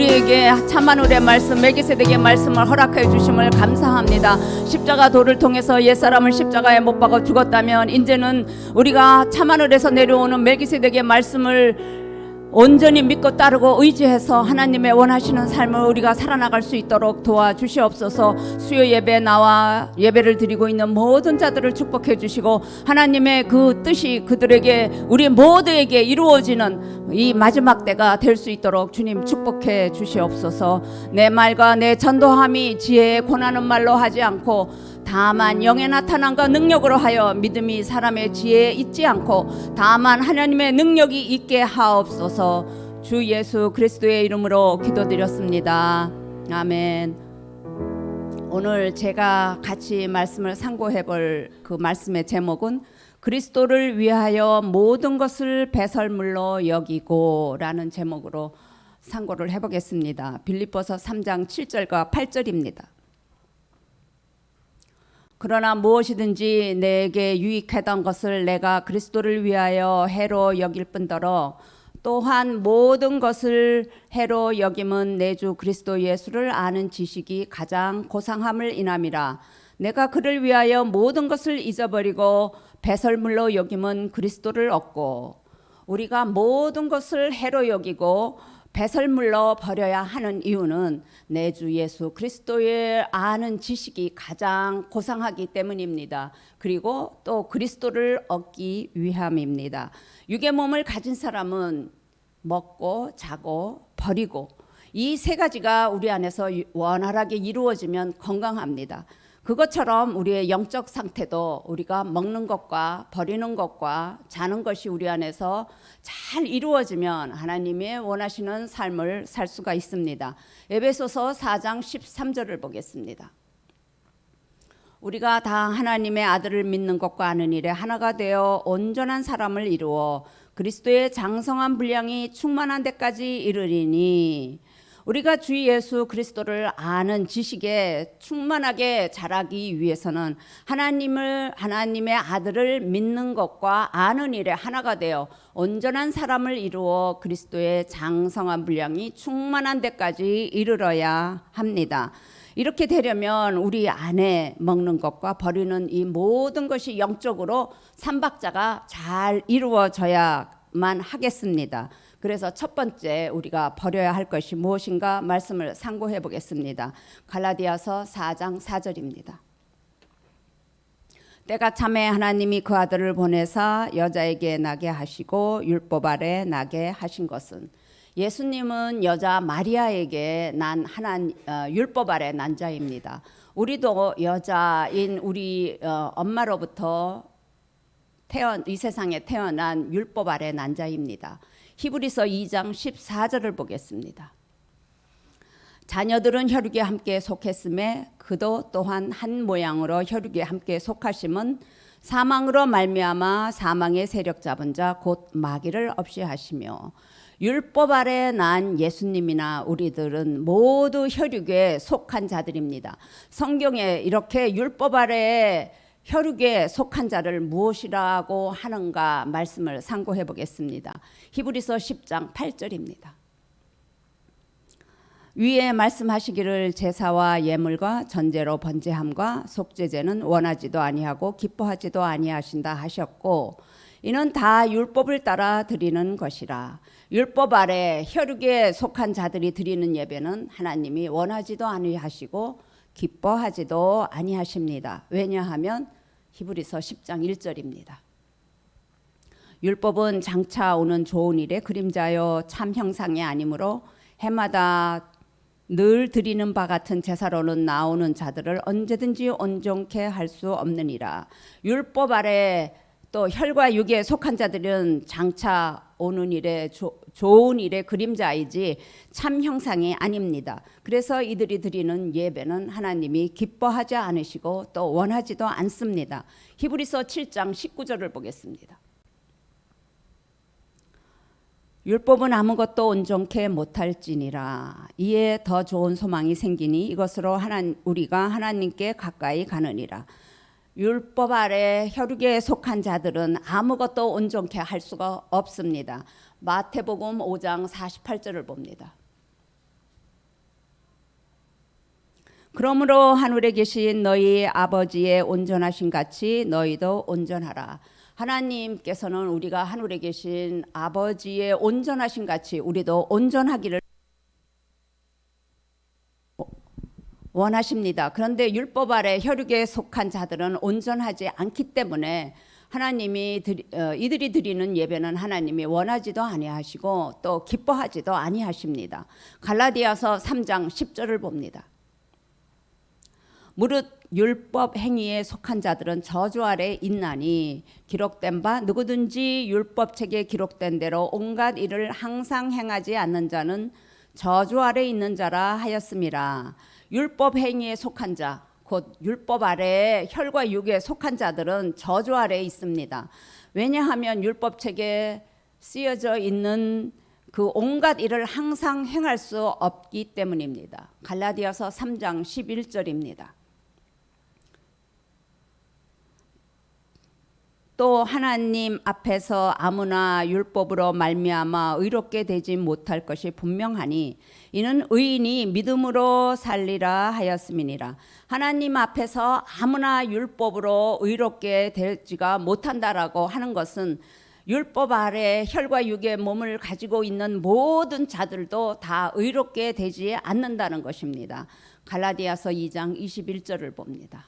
우리에게 참마누의 말씀, 멜기세덱의 말씀을 허락해 주심을 감사합니다. 십자가 도를 통해서 옛사람을 십자가에 못 박아 죽었다면 이제는 우리가 참마누에서 내려오는 멜기세덱의 말씀을 온전히 믿고 따르고 의지해서 하나님의 원하시는 삶을 우리가 살아나갈 수 있도록 도와주시옵소서. 수요 예배에 나와 예배를 드리고 있는 모든 자들을 축복해 주시고 하나님의 그 뜻이 그들에게, 우리 모두에게 이루어지는 이 마지막 때가 될 수 있도록 주님 축복해 주시옵소서. 내 말과 내 전도함이 지혜에 권하는 말로 하지 않고 다만 영의 나타남과 능력으로 하여 믿음이 사람의 지혜에 있지 않고 다만 하나님의 능력이 있게 하옵소서. 주 예수 그리스도의 이름으로 기도드렸습니다. 아멘. 오늘 제가 같이 말씀을 상고해 볼 그 말씀의 제목은 그리스도를 위하여 모든 것을 배설물로 여기고 라는 제목으로 상고를 해보겠습니다. 빌립보서 3장 7절과 8절입니다. 그러나 무엇이든지 내게 유익하던 것을 내가 그리스도를 위하여 해로 여길 뿐더러 또한 모든 것을 해로 여김은 내 주 그리스도 예수를 아는 지식이 가장 고상함을 인함이라. 내가 그를 위하여 모든 것을 잊어버리고 배설물로 여김은 그리스도를 얻고. 우리가 모든 것을 해로 여기고 배설물로 버려야 하는 이유는 내 주 예수 그리스도의 아는 지식이 가장 고상하기 때문입니다. 그리고 또 그리스도를 얻기 위함입니다. 육의 몸을 가진 사람은 먹고 자고 버리고 이 세 가지가 우리 안에서 원활하게 이루어지면 건강합니다. 그것처럼 우리의 영적 상태도 우리가 먹는 것과 버리는 것과 자는 것이 우리 안에서 잘 이루어지면 하나님의 원하시는 삶을 살 수가 있습니다. 에베소서 4장 13절을 보겠습니다. 우리가 다 하나님의 아들을 믿는 것과 아는 일에 하나가 되어 온전한 사람을 이루어 그리스도의 장성한 분량이 충만한 데까지 이르리니. 우리가 주 예수 그리스도를 아는 지식에 충만하게 자라기 위해서는 하나님의 아들을 믿는 것과 아는 일에 하나가 되어 온전한 사람을 이루어 그리스도의 장성한 분량이 충만한 데까지 이르러야 합니다. 이렇게 되려면 우리 안에 먹는 것과 버리는 이 모든 것이 영적으로 삼박자가 잘 이루어져야만 하겠습니다. 그래서 첫 번째 우리가 버려야 할 것이 무엇인가 말씀을 상고해 보겠습니다. 갈라디아서 4장 4절입니다. 때가 참에 하나님이 그 아들을 보내사 여자에게 나게 하시고 율법 아래 나게 하신 것은. 예수님은 여자 마리아에게 난 율법 아래 난 자입니다. 우리도 여자인 우리 엄마로부터 이 세상에 태어난 율법 아래 난 자입니다. 히브리서 2장 14절을 보겠습니다. 자녀들은 혈육에 함께 속했음에 그도 또한 한 모양으로 혈육에 함께 속하심은 사망으로 말미암아 사망의 세력 잡은 자 곧 마귀를 없이 하시며. 율법 아래 난 예수님이나 우리들은 모두 혈육에 속한 자들입니다. 성경에 이렇게 율법 아래 혈육에 속한 자를 무엇이라고 하는가 말씀을 상고해 보겠습니다. 히브리서 10장 8절입니다. 위에 말씀하시기를 제사와 예물과 전제로 번제함과 속죄제는 원하지도 아니하고 기뻐하지도 아니하신다 하셨고 이는 다 율법을 따라 드리는 것이라. 율법 아래 혈육에 속한 자들이 드리는 예배는 하나님이 원하지도 아니하시고 기뻐하지도 아니하십니다. 왜냐하면 히브리서 10장 1절입니다. 율법은 장차 오는 좋은 일의 그림자요 참 형상이 아니므로 해마다 늘 드리는 바 같은 제사로는 나오는 자들을 언제든지 온전케 할 수 없느니라. 율법 아래 또 혈과 육에 속한 자들은 장차 오는 일에 좋은 일의 그림자이지 참 형상이 아닙니다. 그래서 이들이 드리는 예배는 하나님이 기뻐하지 않으시고 또 원하지도 않습니다. 히브리서 7장 19절을 보겠습니다. 율법은 아무것도 온전케 못할지니라. 이에 더 좋은 소망이 생기니 이것으로 우리가 하나님께 가까이 가느니라. 율법 아래 혈육에 속한 자들은 아무것도 온전케 할 수가 없습니다. 마태복음 5장 48절을 봅니다. 그러므로 하늘에 계신 너희 아버지의 온전하신 같이 너희도 온전하라. 하나님께서는 우리가 하늘에 계신 아버지의 온전하신 같이 우리도 온전하기를 원하십니다. 그런데 율법 아래 혈육에 속한 자들은 온전하지 않기 때문에 하나님이 이들이 드리는 예배는 하나님이 원하지도 아니하시고 또 기뻐하지도 아니하십니다. 갈라디아서 3장 10절을 봅니다. 무릇 율법 행위에 속한 자들은 저주 아래 있나니 기록된 바 누구든지 율법책에 기록된 대로 온갖 일을 항상 행하지 않는 자는 저주 아래 있는 자라 하였음이라. 율법 행위에 속한 자, 곧 율법 아래 혈과 육에 속한 자들은 저주 아래에 있습니다. 왜냐하면 율법책에 쓰여져 있는 그 온갖 일을 항상 행할 수 없기 때문입니다. 갈라디아서 3장 11절입니다. 또 하나님 앞에서 아무나 율법으로 말미암아 의롭게 되지 못할 것이 분명하니 이는 의인이 믿음으로 살리라 하였음이니라. 하나님 앞에서 아무나 율법으로 의롭게 되지가 못한다라고 하는 것은 율법 아래 혈과 육의 몸을 가지고 있는 모든 자들도 다 의롭게 되지 않는다는 것입니다. 갈라디아서 2장 21절을 봅니다.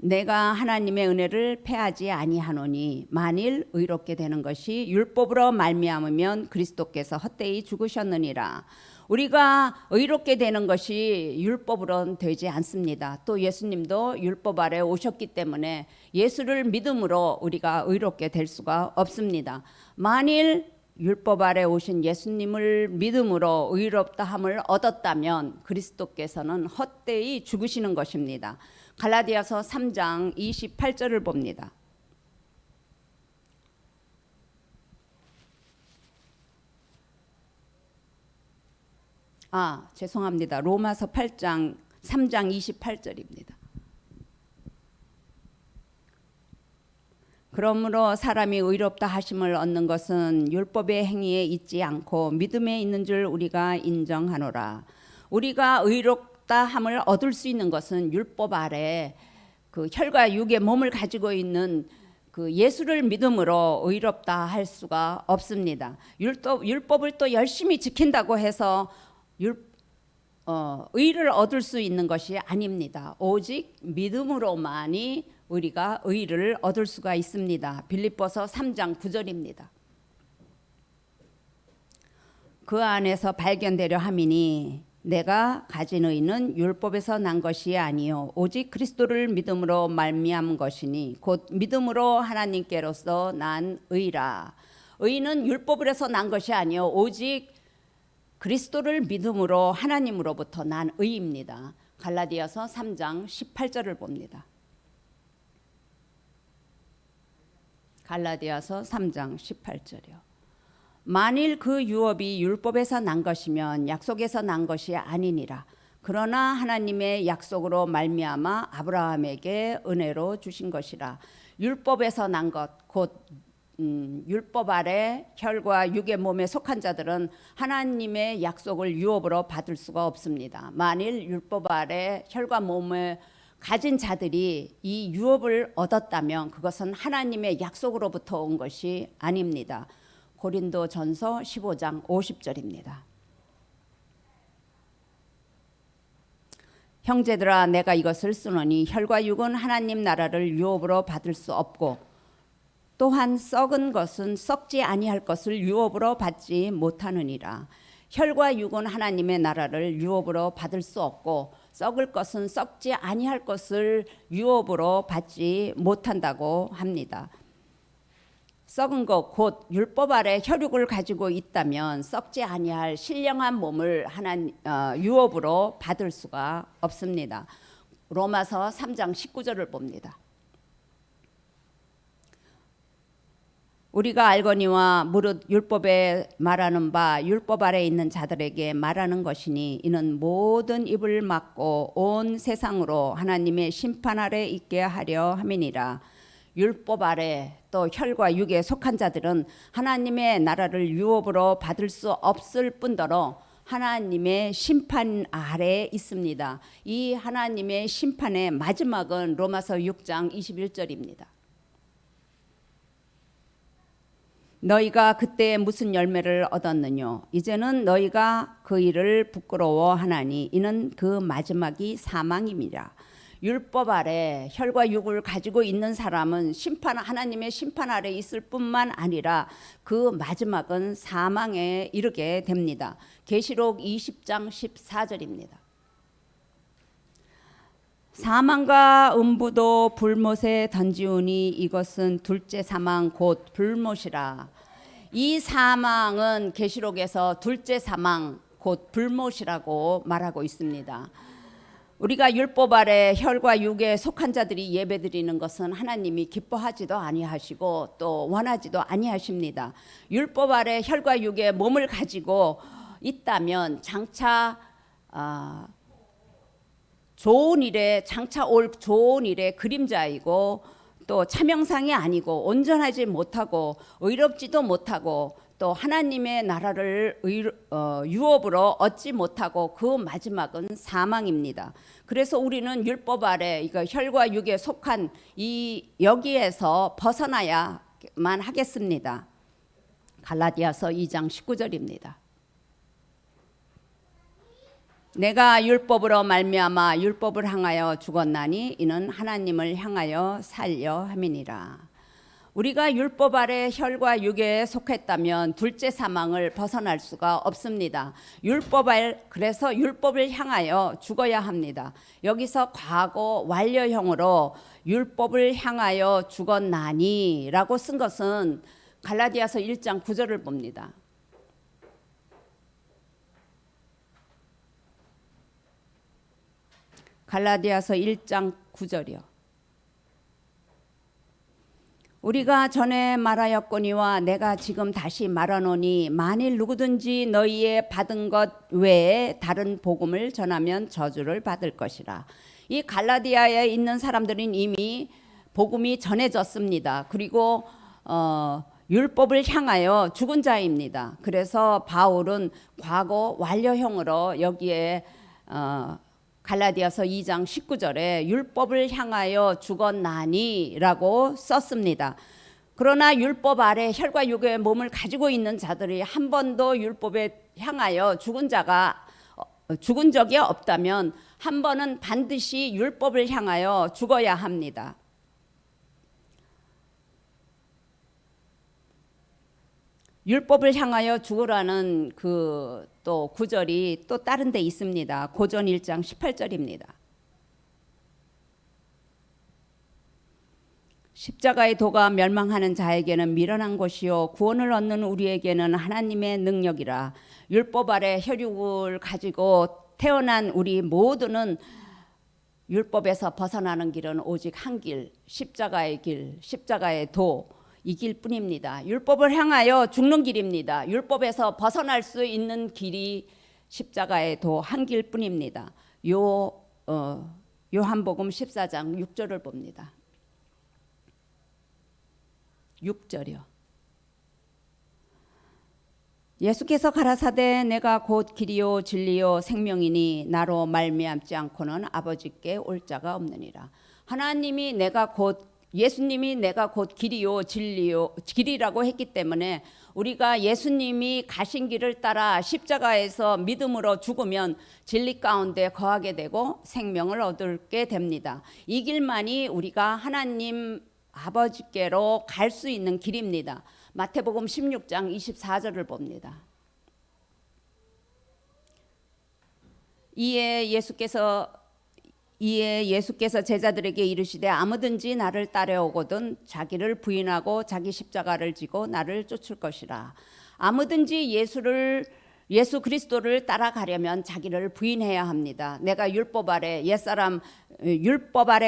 내가 하나님의 은혜를 패하지 아니하노니 만일 의롭게 되는 것이 율법으로 말미암으면 그리스도께서 헛되이 죽으셨느니라. 우리가 의롭게 되는 것이 율법으로는 되지 않습니다. 또 예수님도 율법 아래 오셨기 때문에 예수를 믿음으로 우리가 의롭게 될 수가 없습니다. 만일 율법 아래 오신 예수님을 믿음으로 의롭다 함을 얻었다면 그리스도께서는 헛되이 죽으시는 것입니다. 갈라디아서 3장 28절을 봅니다. 죄송합니다. 로마서 8장 3장 28절입니다. 그러므로 사람이 의롭다 하심을 얻는 것은 율법의 행위에 있지 않고 믿음에 있는 줄 우리가 인정하노라. 우리가 의롭다 함을 얻을 수 있는 것은 율법 아래 그 혈과 육의 몸을 가지고 있는 그 예수를 믿음으로 의롭다 할 수가 없습니다. 율법을 또 열심히 지킨다고 해서 의를 얻을 수 있는 것이 아닙니다. 오직 믿음으로만이 우리가 의를 얻을 수가 있습니다. 빌립보서 3장 9절입니다. 그 안에서 발견되려 함이니 내가 가진 의는 율법에서 난 것이 아니요 오직 그리스도를 믿음으로 말미암은 것이니 곧 믿음으로 하나님께로서 난 의라. 의는 율법으로서 난 것이 아니요 오직 그리스도를 믿음으로 하나님으로부터 난 의입니다. 갈라디아서 3장 18절을 봅니다. 갈라디아서 3장 18절이요. 만일 그 유업이 율법에서 난 것이면 약속에서 난 것이 아니니라. 그러나 하나님의 약속으로 말미암아 아브라함에게 은혜로 주신 것이라. 율법에서 난 것 곧 율법 아래 혈과 육의 몸에 속한 자들은 하나님의 약속을 유업으로 받을 수가 없습니다. 만일 율법 아래 혈과 몸을 가진 자들이 이 유업을 얻었다면 그것은 하나님의 약속으로부터 온 것이 아닙니다. 고린도전서 15장 50절입니다. 형제들아 내가 이것을 쓰노니 혈과 육은 하나님 나라를 유업으로 받을 수 없고 또한 썩은 것은 썩지 아니할 것을 유업으로 받지 못하느니라. 혈과 육은 하나님의 나라를 유업으로 받을 수 없고 썩을 것은 썩지 아니할 것을 유업으로 받지 못한다고 합니다. 썩은 것 곧 율법 아래 혈육을 가지고 있다면 썩지 아니할 신령한 몸을 유업으로 받을 수가 없습니다. 로마서 3장 19절을 봅니다. 우리가 알거니와 무릇 율법에 말하는 바 율법 아래 있는 자들에게 말하는 것이니 이는 모든 입을 막고 온 세상으로 하나님의 심판 아래 있게 하려 함이니라. 율법 아래 또 혈과 육에 속한 자들은 하나님의 나라를 유업으로 받을 수 없을 뿐더러 하나님의 심판 아래에 있습니다. 이 하나님의 심판의 마지막은 로마서 6장 21절입니다. 너희가 그때 무슨 열매를 얻었느뇨? 이제는 너희가 그 일을 부끄러워하나니 이는 그 마지막이 사망임이라. 율법 아래 혈과 육을 가지고 있는 사람은 하나님의 심판 아래 있을 뿐만 아니라 그 마지막은 사망에 이르게 됩니다. 계시록 20장 14절입니다. 사망과 음부도 불못에 던지우니 이것은 둘째 사망 곧 불못이라. 이 사망은 계시록에서 둘째 사망 곧 불못이라고 말하고 있습니다. 우리가 율법 아래 혈과 육에 속한 자들이 예배드리는 것은 하나님이 기뻐하지도 아니하시고 또 원하지도 아니하십니다. 율법 아래 혈과 육의 몸을 가지고 있다면 장차 장차 올 좋은 일의 그림자이고 또 차명상이 아니고 온전하지 못하고 의롭지도 못하고 또 하나님의 나라를 유업으로 얻지 못하고 그 마지막은 사망입니다. 그래서 우리는 율법 아래 혈과 육에 속한 여기에서 벗어나야만 하겠습니다. 갈라디아서 2장 19절입니다. 내가 율법으로 말미암아 율법을 향하여 죽었나니 이는 하나님을 향하여 살려 함이니라. 우리가 율법 아래 혈과 육에 속했다면 둘째 사망을 벗어날 수가 없습니다. 그래서 율법을 향하여 죽어야 합니다. 여기서 과거 완료형으로 율법을 향하여 죽었나니 라고 쓴 것은 갈라디아서 1장 9절을 봅니다. 갈라디아서 1장 9절이요. 우리가 전에 말하였거니와 내가 지금 다시 말하노니 만일 누구든지 너희의 받은 것 외에 다른 복음을 전하면 저주를 받을 것이라. 이 갈라디아에 있는 사람들은 이미 복음이 전해졌습니다. 그리고 율법을 향하여 죽은 자입니다. 그래서 바울은 과거 완료형으로 여기에 갈라디아서 2장 19절에 율법을 향하여 죽었나니 라고 썼습니다. 그러나 율법 아래 혈과 육의 몸을 가지고 있는 자들이 한 번도 율법에 향하여 죽은 적이 없다면 한 번은 반드시 율법을 향하여 죽어야 합니다. 율법을 향하여 죽으라는 또 구절이 또 다른 데 있습니다. 고전 1장 18절입니다. 십자가의 도가 멸망하는 자에게는 미련한 것이요 구원을 얻는 우리에게는 하나님의 능력이라. 율법 아래 혈육을 가지고 태어난 우리 모두는 율법에서 벗어나는 길은 오직 한 길, 십자가의 길, 십자가의 도, 이 길뿐입니다. 율법을 향하여 죽는 길입니다. 율법에서 벗어날 수 있는 길이 십자가의 도 한 길뿐입니다. 요한복음 14장 6절을 봅니다. 6절이요. 예수께서 가라사대 내가 곧 길이요 진리요 생명이니 나로 말미암지 않고는 아버지께 올 자가 없느니라. 예수님이 내가 곧 길이요 진리요 길이라고 했기 때문에 우리가 예수님이 가신 길을 따라 십자가에서 믿음으로 죽으면 진리 가운데 거하게 되고 생명을 얻게 됩니다. 이 길만이 우리가 하나님 아버지께로 갈 수 있는 길입니다. 마태복음 16장 24절을 봅니다. 이에 예수께서 제자들에게 이르시되 아무든지 나를 따라오거든 자기를 부인하고 자기 십자가를 지고 나를 쫓을 것이라. 아무든지 예수 그리스도를 따라가려면 자기를 부인해야 합니다. 내가 율법 아래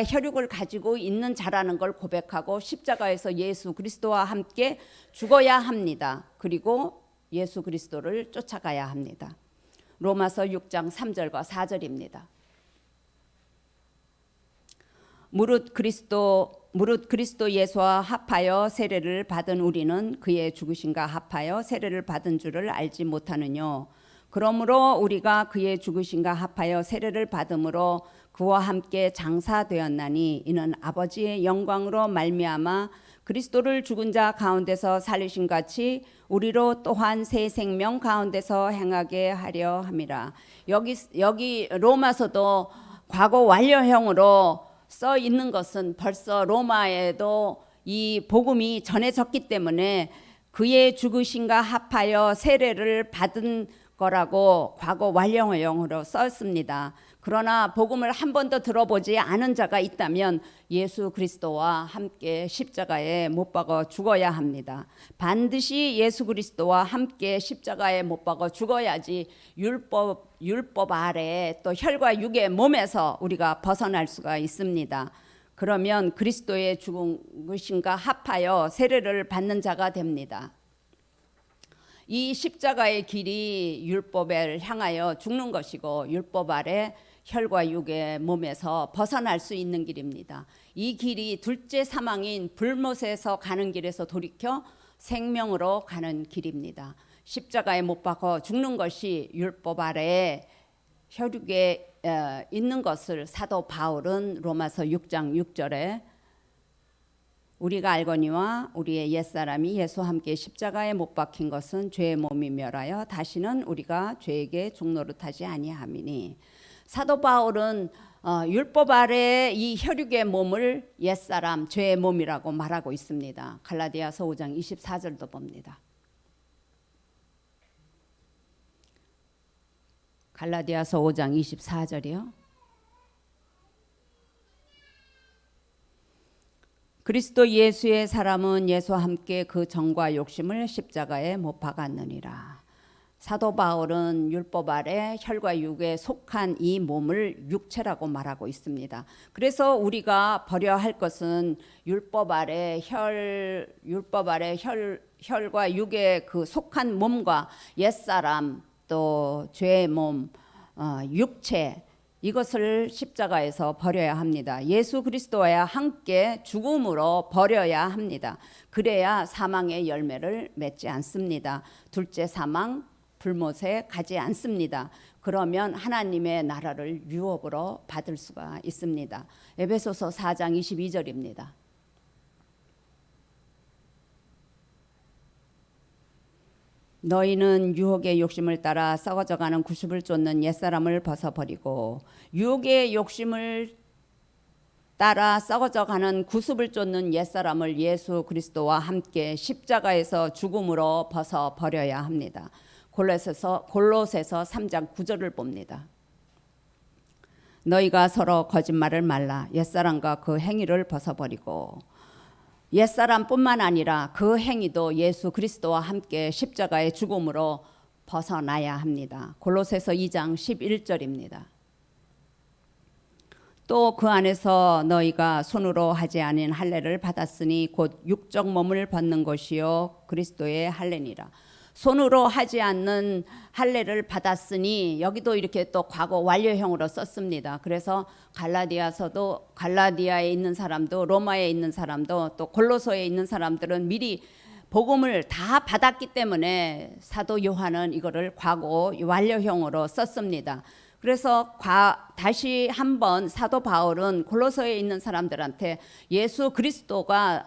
혈육을 가지고 있는 자라는 걸 고백하고 십자가에서 예수 그리스도와 함께 죽어야 합니다. 그리고 예수 그리스도를 쫓아가야 합니다. 로마서 6장 3절과 4절입니다. 무릇 그리스도 예수와 합하여 세례를 받은 우리는 그의 죽으심과 합하여 세례를 받은 줄을 알지 못하느뇨. 그러므로 우리가 그의 죽으심과 합하여 세례를 받음으로 그와 함께 장사되었나니 이는 아버지의 영광으로 말미암아 그리스도를 죽은 자 가운데서 살리신 같이 우리로 또한 새 생명 가운데서 행하게 하려 함이라. 여기 로마서도 과거 완료형으로 써 있는 것은 벌써 로마에도 이 복음이 전해졌기 때문에 그의 죽으심과 합하여 세례를 받은 거라고 과거 완료형으로 썼습니다. 그러나 복음을 한 번도 들어보지 않은 자가 있다면 예수 그리스도와 함께 십자가에 못 박아 죽어야 합니다. 반드시 예수 그리스도와 함께 십자가에 못 박아 죽어야지 율법 아래 또 혈과 육의 몸에서 우리가 벗어날 수가 있습니다. 그러면 그리스도의 죽으심과 합하여 세례를 받는 자가 됩니다. 이 십자가의 길이 율법을 향하여 죽는 것이고 율법 아래 혈과 육의 몸에서 벗어날 수 있는 길입니다. 이 길이 둘째 사망인 불못에서 가는 길에서 돌이켜 생명으로 가는 길입니다. 십자가에 못 박아 죽는 것이 율법 아래 혈육에 있는 것을 사도 바울은 로마서 6장 6절에 우리가 알거니와 우리의 옛사람이 예수와 함께 십자가에 못 박힌 것은 죄의 몸이 멸하여 다시는 우리가 죄에게 종노릇하지 아니함이니. 사도 바울은 율법 아래 이 혈육의 몸을 옛사람 죄의 몸이라고 말하고 있습니다. 갈라디아서 5장 24절도 봅니다. 갈라디아서 5장 24절이요. 그리스도 예수의 사람은 예수와 함께 그 정과 욕심을 십자가에 못 박았느니라. 사도 바울은 율법 아래 혈과 육에 속한 이 몸을 육체라고 말하고 있습니다. 그래서 우리가 버려야 할 것은 율법 아래 혈과 육에 그 속한 몸과 옛사람 또 죄의 몸 육체 이것을 십자가에서 버려야 합니다. 예수 그리스도와 함께 죽음으로 버려야 합니다. 그래야 사망의 열매를 맺지 않습니다. 둘째 사망 불못에 가지 않습니다. 그러면 하나님의 나라를 유업으로 받을 수가 있습니다. 에베소서 4장 22절입니다. 너희는 유혹의 욕심을 따라 썩어져가는 구습을 쫓는 옛사람을 벗어버리고 유혹의 욕심을 따라 썩어져가는 구습을 쫓는 옛사람을 예수 그리스도와 함께 십자가에서 죽음으로 벗어버려야 합니다. 골로새서 3장 9절을 봅니다. 너희가 서로 거짓말을 말라 옛사람과 그 행위를 벗어버리고 옛사람뿐만 아니라 그 행위도 예수 그리스도와 함께 십자가의 죽음으로 벗어나야 합니다. 골로새서 2장 11절입니다. 또 그 안에서 너희가 손으로 하지 아닌 할례를 받았으니 곧 육적 몸을 벗는 것이요 그리스도의 할례니라. 손으로 하지 않는 할례를 받았으니 여기도 이렇게 또 과거 완료형으로 썼습니다. 그래서 갈라디아서도 갈라디아에 있는 사람도 로마에 있는 사람도 또 골로소에 있는 사람들은 미리 복음을 다 받았기 때문에 사도 요한은 이거를 과거 완료형으로 썼습니다. 그래서 다시 한번 사도 바울은 골로소에 있는 사람들한테 예수 그리스도와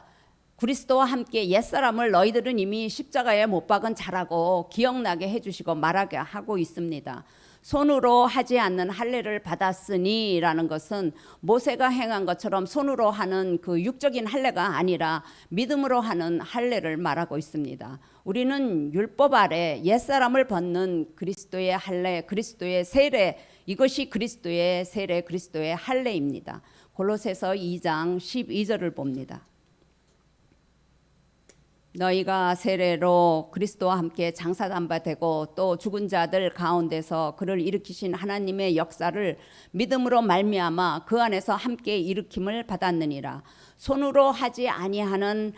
함께 옛사람을 너희들은 이미 십자가에 못 박은 자라고 기억나게 해주시고 말하게 하고 있습니다. 손으로 하지 않는 할례를 받았으니 라는 것은 모세가 행한 것처럼 손으로 하는 그 육적인 할례가 아니라 믿음으로 하는 할례를 말하고 있습니다. 우리는 율법 아래 옛사람을 벗는 그리스도의 할례, 그리스도의 세례, 이것이 그리스도의 세례, 그리스도의 할례입니다. 골로새서 2장 12절을 봅니다. 너희가 세례로 그리스도와 함께 장사한 바 되고 또 죽은 자들 가운데서 그를 일으키신 하나님의 역사를 믿음으로 말미암아 그 안에서 함께 일으킴을 받았느니라. 손으로 하지 아니하는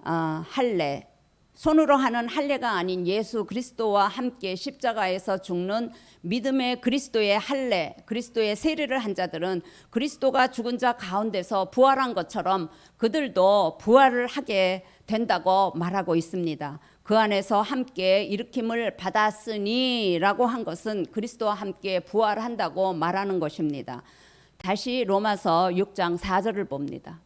할례, 손으로 하는 할례가 아닌 예수 그리스도와 함께 십자가에서 죽는 믿음의 그리스도의 할례, 그리스도의 세례를 한 자들은 그리스도가 죽은 자 가운데서 부활한 것처럼 그들도 부활을 하게 된다고 말하고 있습니다. 그 안에서 함께 일으킴을 받았으니라고 한 것은 그리스도와 함께 부활한다고 말하는 것입니다. 다시 로마서 6장 4절을 봅니다.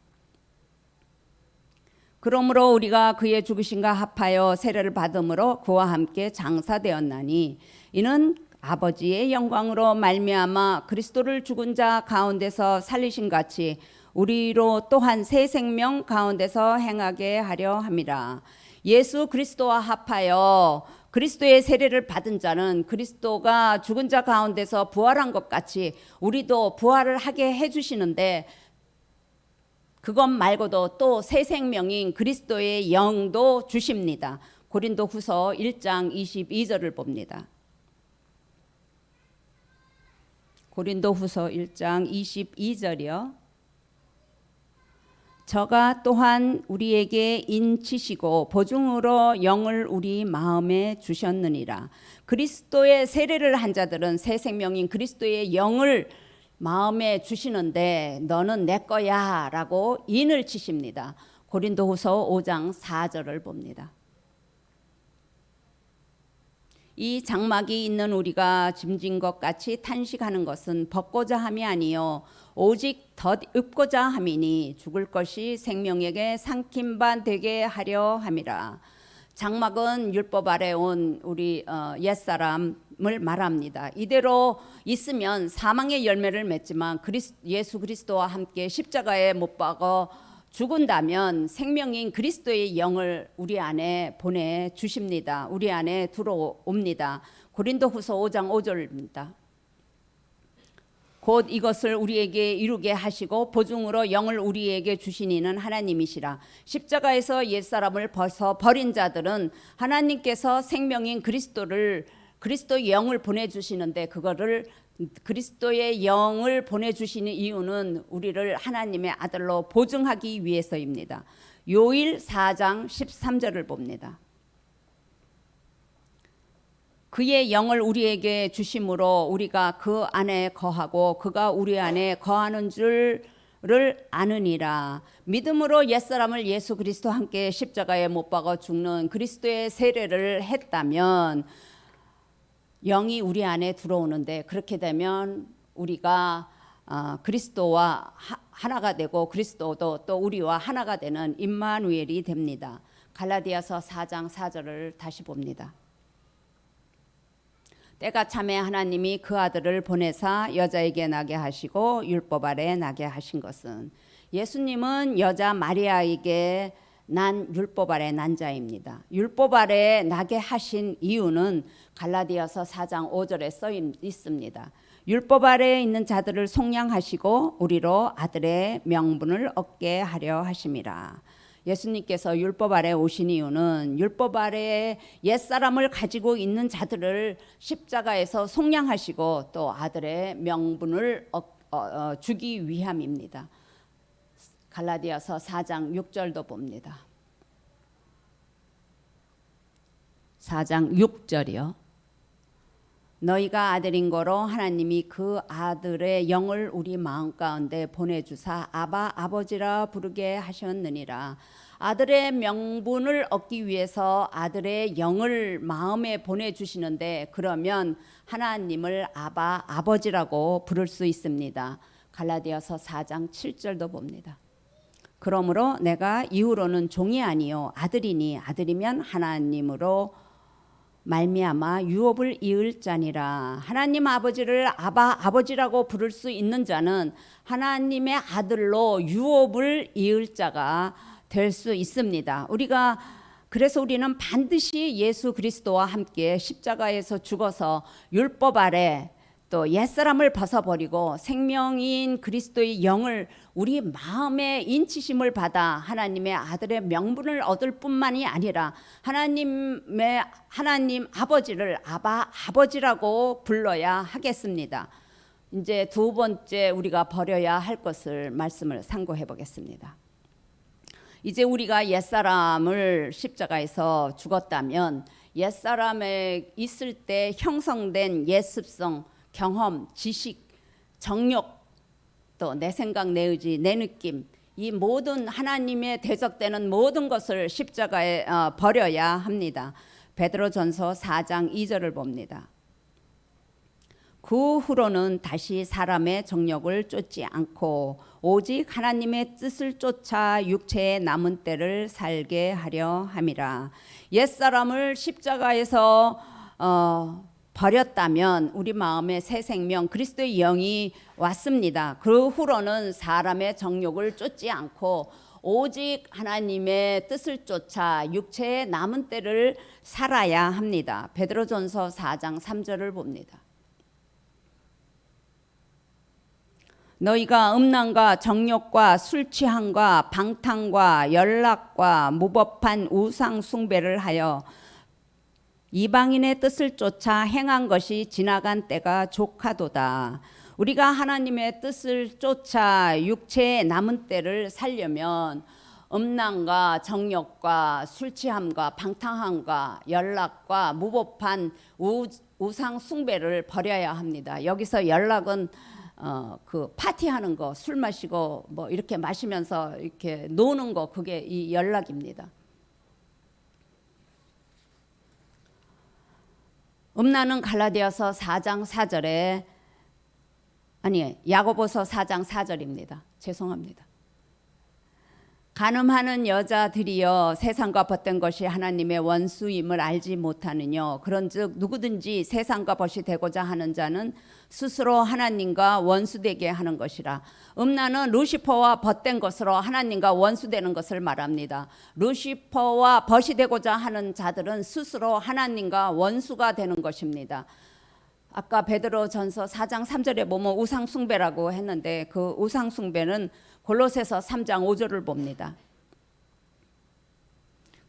그러므로 우리가 그의 죽으심과 합하여 세례를 받음으로 그와 함께 장사되었나니 이는 아버지의 영광으로 말미암아 그리스도를 죽은 자 가운데서 살리신 같이 우리로 또한 새 생명 가운데서 행하게 하려 함이라. 예수 그리스도와 합하여 그리스도의 세례를 받은 자는 그리스도가 죽은 자 가운데서 부활한 것 같이 우리도 부활을 하게 해주시는데, 그것 말고도 또 새 생명인 그리스도의 영도 주십니다. 고린도후서 1장 22절을 봅니다. 고린도후서 1장 22절이요. 저가 또한 우리에게 인치시고 보증으로 영을 우리 마음에 주셨느니라. 그리스도의 세례를 한 자들은 새 생명인 그리스도의 영을 마음에 주시는데 너는 내 거야 라고 인을 치십니다. 고린도후서 5장 4절을 봅니다. 이 장막이 있는 우리가 짐진 것 같이 탄식하는 것은 벗고자 함이 아니요 오직 덧입고자 함이니 죽을 것이 생명에게 삼킴바 되게 하려 함이라. 장막은 율법 아래 온 우리 옛사람을 말합니다. 이대로 있으면 사망의 열매를 맺지만 예수 그리스도와 함께 십자가에 못 박아 죽은다면 생명인 그리스도의 영을 우리 안에 보내주십니다. 우리 안에 들어옵니다. 고린도후서 5장 5절입니다. 곧 이것을 우리에게 이루게 하시고 보증으로 영을 우리에게 주시니는 하나님이시라. 십자가에서 옛사람을 벗어 버린 자들은 하나님께서 생명인 그리스도의 영을 보내주시는데, 그거를 그리스도의 영을 보내주시는 이유는 우리를 하나님의 아들로 보증하기 위해서입니다. 요일 4장 13절을 봅니다. 그의 영을 우리에게 주심으로 우리가 그 안에 거하고 그가 우리 안에 거하는 줄을 아느니라. 믿음으로 옛사람을 예수 그리스도와 함께 십자가에 못 박아 죽는 그리스도의 세례를 했다면 영이 우리 안에 들어오는데, 그렇게 되면 우리가 그리스도와 하나가 되고 그리스도도 또 우리와 하나가 되는 임마누엘이 됩니다. 갈라디아서 4장 4절을 다시 봅니다. 때가 참에 하나님이 그 아들을 보내사 여자에게 나게 하시고 율법 아래 나게 하신 것은, 예수님은 여자 마리아에게 난 율법 아래 난 자입니다. 율법 아래 나게 하신 이유는 갈라디아서 4장 5절에 써 있습니다. 율법 아래에 있는 자들을 속량하시고 우리로 아들의 명분을 얻게 하려 하심이라. 예수님께서 율법 아래 오신 이유는 율법 아래에 옛사람을 가지고 있는 자들을 십자가에서 속량하시고 또 아들의 명분을 주기 위함입니다. 갈라디아서 4장 6절도 봅니다. 4장 6절이요. 너희가 아들인 거로 하나님이 그 아들의 영을 우리 마음 가운데 보내주사 아바 아버지라 부르게 하셨느니라. 아들의 명분을 얻기 위해서 아들의 영을 마음에 보내주시는데, 그러면 하나님을 아바 아버지라고 부를 수 있습니다. 갈라디아서 4장 7절도 봅니다. 그러므로 내가 이후로는 종이 아니요 아들이니 아들이면 하나님으로 말미암아 유업을 이을 자니라. 하나님 아버지를 아바 아버지라고 부를 수 있는 자는 하나님의 아들로 유업을 이을 자가 될 수 있습니다. 그래서 우리는 반드시 예수 그리스도와 함께 십자가에서 죽어서 율법 아래 또 옛사람을 벗어버리고 생명인 그리스도의 영을 우리 마음에 인치심을 받아 하나님의 아들의 명분을 얻을 뿐만이 아니라 하나님 아버지를 아바 아버지라고 불러야 하겠습니다. 이제 두 번째 우리가 버려야 할 것을 말씀을 상고해 보겠습니다. 이제 우리가 옛사람을 십자가에서 죽었다면 옛사람에 있을 때 형성된 옛습성, 경험, 지식, 정욕, 또 내 생각, 내 의지, 내 느낌, 이 모든 하나님의 대적되는 모든 것을 십자가에 버려야 합니다. 베드로전서 4장 2절을 봅니다. 그 후로는 다시 사람의 정욕을 쫓지 않고 오직 하나님의 뜻을 쫓아 육체의 남은 때를 살게 하려 함이라. 옛사람을 십자가에서 버렸다면 우리 마음에 새 생명 그리스도의 영이 왔습니다. 그 후로는 사람의 정욕을 쫓지 않고 오직 하나님의 뜻을 쫓아 육체의 남은 때를 살아야 합니다. 베드로전서 4장 3절을 봅니다. 너희가 음란과 정욕과 술 취함과 방탕과 연락과 무법한 우상 숭배를 하여 이방인의 뜻을 쫓아 행한 것이 지나간 때가 족하도다. 우리가 하나님의 뜻을 쫓아 육체의 남은 때를 살려면 음란과 정욕과 술 취함과 방탕함과 연락과 무법한 우상 숭배를 버려야 합니다. 여기서 연락은 그 파티하는 거, 술 마시고 뭐 이렇게 마시면서 이렇게 노는 거, 그게 이 연락입니다. 음란은 갈라디아서 4장 4절에 야고보서 4장 4절입니다. 죄송합니다. 간음하는 여자들이여 세상과 벗된 것이 하나님의 원수임을 알지 못하느뇨. 그런즉 누구든지 세상과 벗이 되고자 하는 자는 스스로 하나님과 원수되게 하는 것이라. 음란은 루시퍼와 벗된 것으로 하나님과 원수되는 것을 말합니다. 루시퍼와 벗이 되고자 하는 자들은 스스로 하나님과 원수가 되는 것입니다. 아까 베드로전서 4장 3절에 보면 우상숭배라고 했는데 그 우상숭배는 골로새서 3장 5절을 봅니다.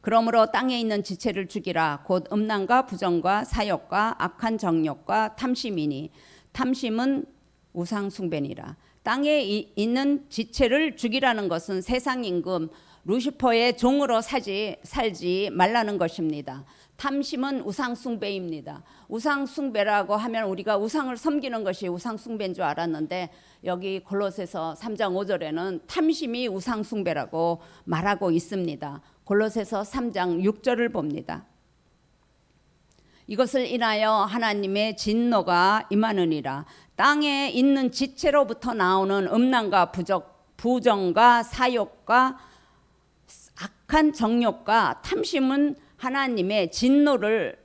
그러므로 땅에 있는 지체를 죽이라. 곧 음란과 부정과 사욕과 악한 정욕과 탐심이니 탐심은 우상숭배니라. 땅에 있는 지체를 죽이라는 것은 세상 임금 루시퍼의 종으로 살지 말라는 것입니다. 탐심은 우상숭배입니다. 우상숭배라고 하면 우리가 우상을 섬기는 것이 우상숭배인 줄 알았는데 여기 골로새서 3장 5절에는 탐심이 우상숭배라고 말하고 있습니다. 골로새서 3장 6절을 봅니다. 이것을 인하여 하나님의 진노가 임하느니라. 땅에 있는 지체로부터 나오는 음란과 부정과 사욕과 악한 정욕과 탐심은 하나님의 진노를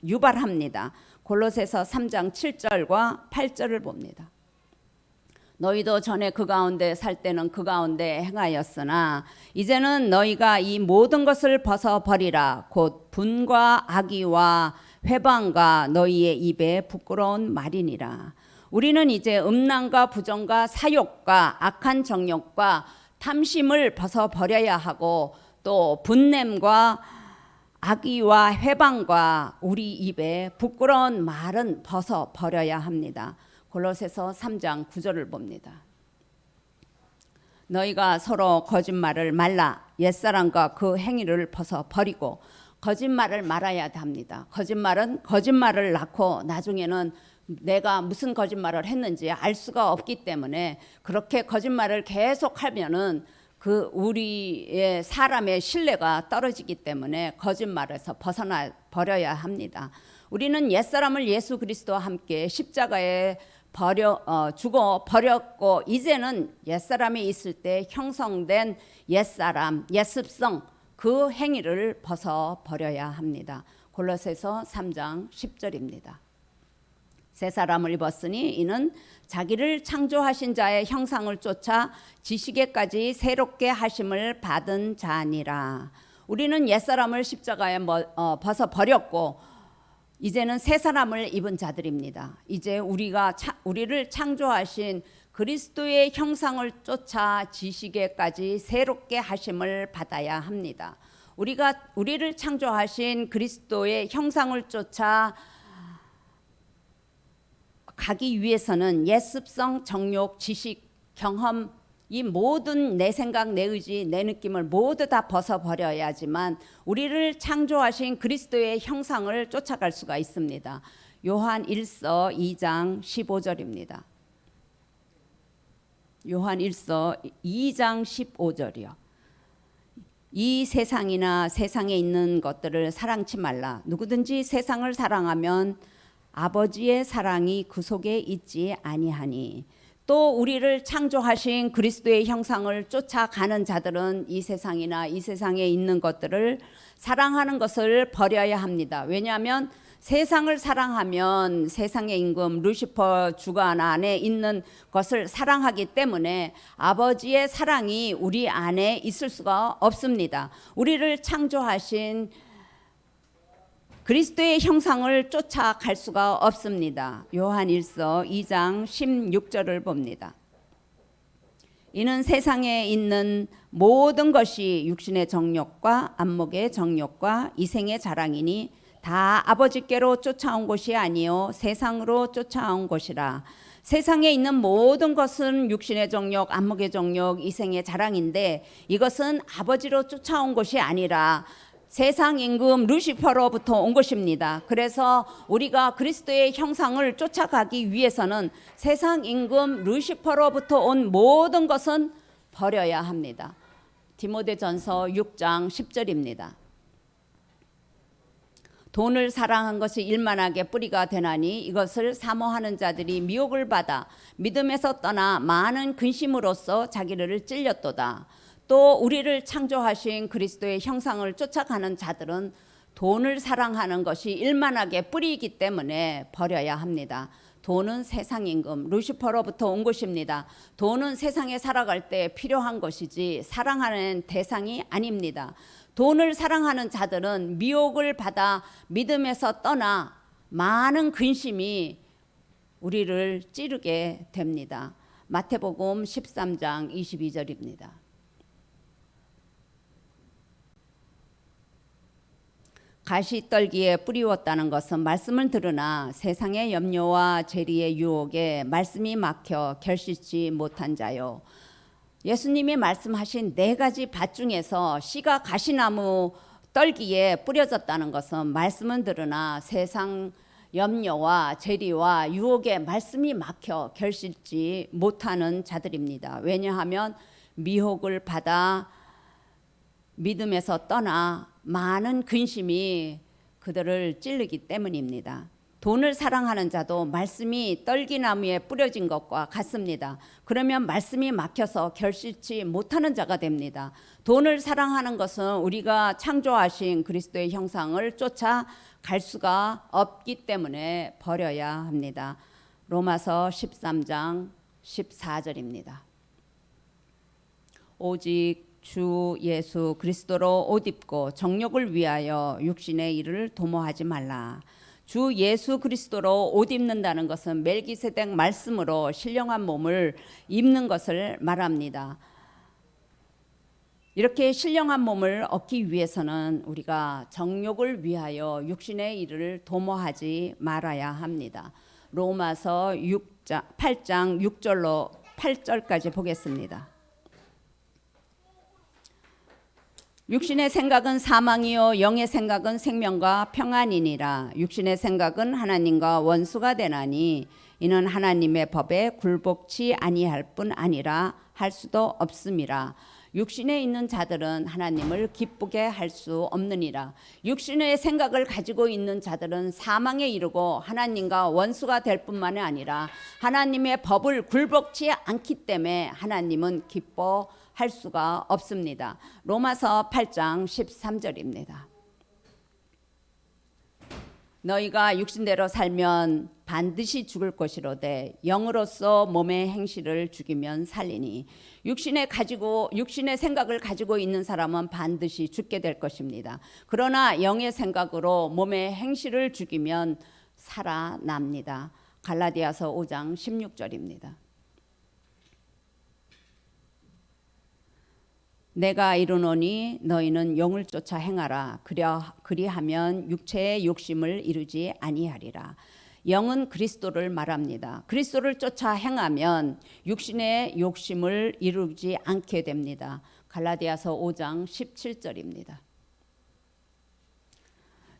유발합니다. 골로새서 3장 7절과 8절을 봅니다. 너희도 전에 그 가운데 살 때는 그 가운데 행하였으나 이제는 너희가 이 모든 것을 벗어버리라. 곧 분과 악의와 회방과 너희의 입에 부끄러운 말이니라. 우리는 이제 음란과 부정과 사욕과 악한 정욕과 탐심을 벗어버려야 하고 또 분냄과 악의와 회방과 우리 입에 부끄러운 말은 벗어버려야 합니다. 골로새서 3장 9절을 봅니다. 너희가 서로 거짓말을 말라. 옛사람과 그 행위를 벗어버리고 거짓말을 말아야 합니다. 거짓말은 거짓말을 낳고 나중에는 내가 무슨 거짓말을 했는지 알 수가 없기 때문에 그렇게 거짓말을 계속하면은 그 우리의 사람의 신뢰가 떨어지기 때문에 거짓말에서 버려야 합니다. 우리는 옛사람을 예수 그리스도와 함께 십자가에 죽어 버렸고 이제는 옛사람이 있을 때 형성된 옛사람, 옛습성 그 행위를 벗어버려야 합니다. 골로새서 3장 10절입니다. 새 사람을 입었으니 이는 자기를 창조하신 자의 형상을 쫓아 지식에까지 새롭게 하심을 받은 자니라. 우리는 옛사람을 십자가에 벗어버렸고 이제는 새 사람을 입은 자들입니다. 이제 우리를 창조하신 그리스도의 형상을 쫓아 지식에까지 새롭게 하심을 받아야 합니다. 우리를 창조하신 그리스도의 형상을 쫓아 가기 위해서는 옛습성, 정욕, 지식, 경험 이 모든 내 생각, 내 의지, 내 느낌을 모두 다 벗어버려야지만 우리를 창조하신 그리스도의 형상을 쫓아갈 수가 있습니다. 요한 1서 2장 15절입니다. 요한 1서 2장 15절이요. 이 세상이나 세상에 있는 것들을 사랑치 말라. 누구든지 세상을 사랑하면 아버지의 사랑이 그 속에 있지 아니하니. 또 우리를 창조하신 그리스도의 형상을 쫓아가는 자들은 이 세상이나 이 세상에 있는 것들을 사랑하는 것을 버려야 합니다. 왜냐하면 세상을 사랑하면 세상의 임금 루시퍼 주관 안에 있는 것을 사랑하기 때문에 아버지의 사랑이 우리 안에 있을 수가 없습니다. 우리를 창조하신 그리스도의 형상을 쫓아갈 수가 없습니다. 요한 1서 2장 16절을 봅니다. 이는 세상에 있는 모든 것이 육신의 정욕과 안목의 정욕과 이생의 자랑이니 다 아버지께로 쫓아온 것이 아니요 세상으로 쫓아온 것이라. 세상에 있는 모든 것은 육신의 정욕, 안목의 정욕, 이생의 자랑인데 이것은 아버지로 쫓아온 것이 아니라 세상 임금 루시퍼로부터 온 것입니다. 그래서 우리가 그리스도의 형상을 쫓아가기 위해서는 세상 임금 루시퍼로부터 온 모든 것은 버려야 합니다. 디모데전서 6장 10절입니다. 돈을 사랑한 것이 일만하게 뿌리가 되나니 이것을 사모하는 자들이 미혹을 받아 믿음에서 떠나 많은 근심으로써 자기를 찔렸도다. 또 우리를 창조하신 그리스도의 형상을 쫓아가는 자들은 돈을 사랑하는 것이 일만하게 뿌리이기 때문에 버려야 합니다. 돈은 세상 임금 루시퍼로부터 온 것입니다. 돈은 세상에 살아갈 때 필요한 것이지 사랑하는 대상이 아닙니다. 돈을 사랑하는 자들은 미혹을 받아 믿음에서 떠나 많은 근심이 우리를 찌르게 됩니다. 마태복음 13장 22절입니다. 가시떨기에 뿌리웠다는 것은 말씀을 들으나 세상의 염려와 재리의 유혹에 말씀이 막혀 결실치 못한 자요. 예수님이 말씀하신 4가지 밭 중에서 씨가 가시나무 떨기에 뿌려졌다는 것은 말씀은 들으나 세상 염려와 재리와 유혹에 말씀이 막혀 결실치 못하는 자들입니다. 왜냐하면 미혹을 받아 믿음에서 떠나 많은 근심이 그들을 찔르기 때문입니다. 돈을 사랑하는 자도 말씀이 떨기나무에 뿌려진 것과 같습니다. 그러면 말씀이 막혀서 결실치 못하는 자가 됩니다. 돈을 사랑하는 것은 우리가 창조하신 그리스도의 형상을 쫓아갈 수가 없기 때문에 버려야 합니다. 로마서 13장 14절입니다. 오직 주 예수 그리스도로 옷 입고 정욕을 위하여 육신의 일을 도모하지 말라. 주 예수 그리스도로 옷 입는다는 것은 멜기세덱 말씀으로 신령한 몸을 입는 것을 말합니다. 이렇게 신령한 몸을 얻기 위해서는 우리가 정욕을 위하여 육신의 일을 도모하지 말아야 합니다. 로마서 8장 6절로 8절까지 보겠습니다. 육신의 생각은 사망이요 영의 생각은 생명과 평안이니라. 육신의 생각은 하나님과 원수가 되나니 이는 하나님의 법에 굴복치 아니할 뿐 아니라 할 수도 없음이라. 육신에 있는 자들은 하나님을 기쁘게 할 수 없느니라. 육신의 생각을 가지고 있는 자들은 사망에 이르고 하나님과 원수가 될 뿐만 아니라 하나님의 법을 굴복치 않기 때문에 하나님은 기뻐할 수가 없습니다. 로마서 8장 13절입니다. 너희가 육신대로 살면 반드시 죽을 것이로되 영으로서 몸의 행실을 죽이면 살리니. 육신의 생각을 가지고 있는 사람은 반드시 죽게 될 것입니다. 그러나 영의 생각으로 몸의 행실을 죽이면 살아납니다. 갈라디아서 5장 16절입니다. 내가 이르노니 너희는 영을 쫓아 행하라. 그리하면 육체의 욕심을 이루지 아니하리라. 영은 그리스도를 말합니다. 그리스도를 쫓아 행하면 육신의 욕심을 이루지 않게 됩니다. 갈라디아서 5장 17절입니다.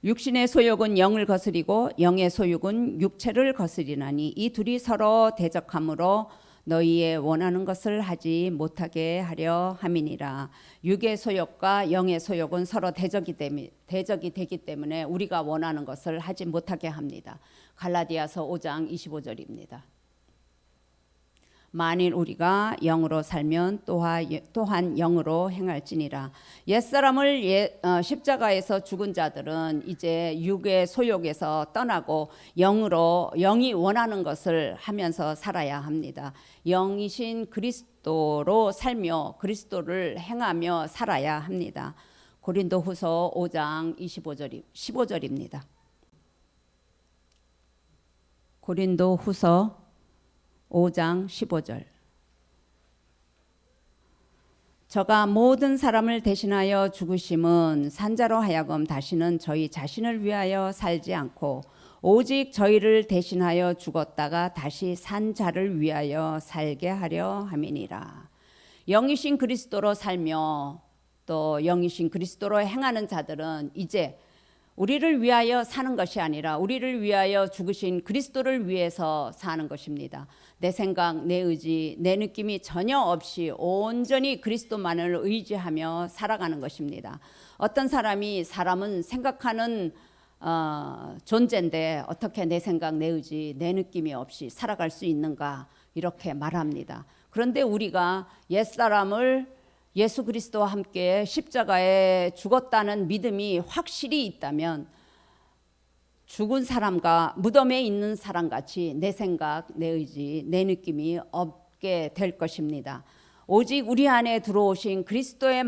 육신의 소욕은 영을 거스리고 영의 소욕은 육체를 거스리나니 이 둘이 서로 대적하므로 너희의 원하는 것을 하지 못하게 하려 함이니라. 육의 소욕과 영의 소욕은 서로 대적이 되기 때문에 우리가 원하는 것을 하지 못하게 합니다. 갈라디아서 5장 25절입니다. 만일 우리가 영으로 살면 또한 영으로 행할지니라. 옛사람을 십자가에서 죽은 자들은 이제 육의 소욕에서 떠나고 영이 원하는 것을 하면서 살아야 합니다. 영이신 그리스도로 살며 그리스도를 행하며 살아야 합니다. 고린도후서 5장 15절입니다. 고린도후서 5장 15절. 저가 모든 사람을 대신하여 죽으심은 산자로 하여금 다시는 저희 자신을 위하여 살지 않고 오직 저희를 대신하여 죽었다가 다시 산 자를 위하여 살게 하려 함이니라. 영이신 그리스도로 살며 또 영이신 그리스도로 행하는 자들은 이제 우리를 위하여 사는 것이 아니라 우리를 위하여 죽으신 그리스도를 위해서 사는 것입니다. 내 생각, 내 의지, 내 느낌이 전혀 없이 온전히 그리스도만을 의지하며 살아가는 것입니다. 어떤 사람은 생각하는 존재인데 어떻게 내 생각, 내 의지, 내 느낌이 없이 살아갈 수 있는가 이렇게 말합니다. 그런데 우리가 옛사람을 예수 그리스도와 함께 십자가에 죽었다는 믿음이 확실히 있다면 죽은 사람과 무덤에 있는 사람같이 내 생각, 내 의지, 내 느낌이 없게 될 것입니다. 오직 우리 안에 들어오신 그리스도의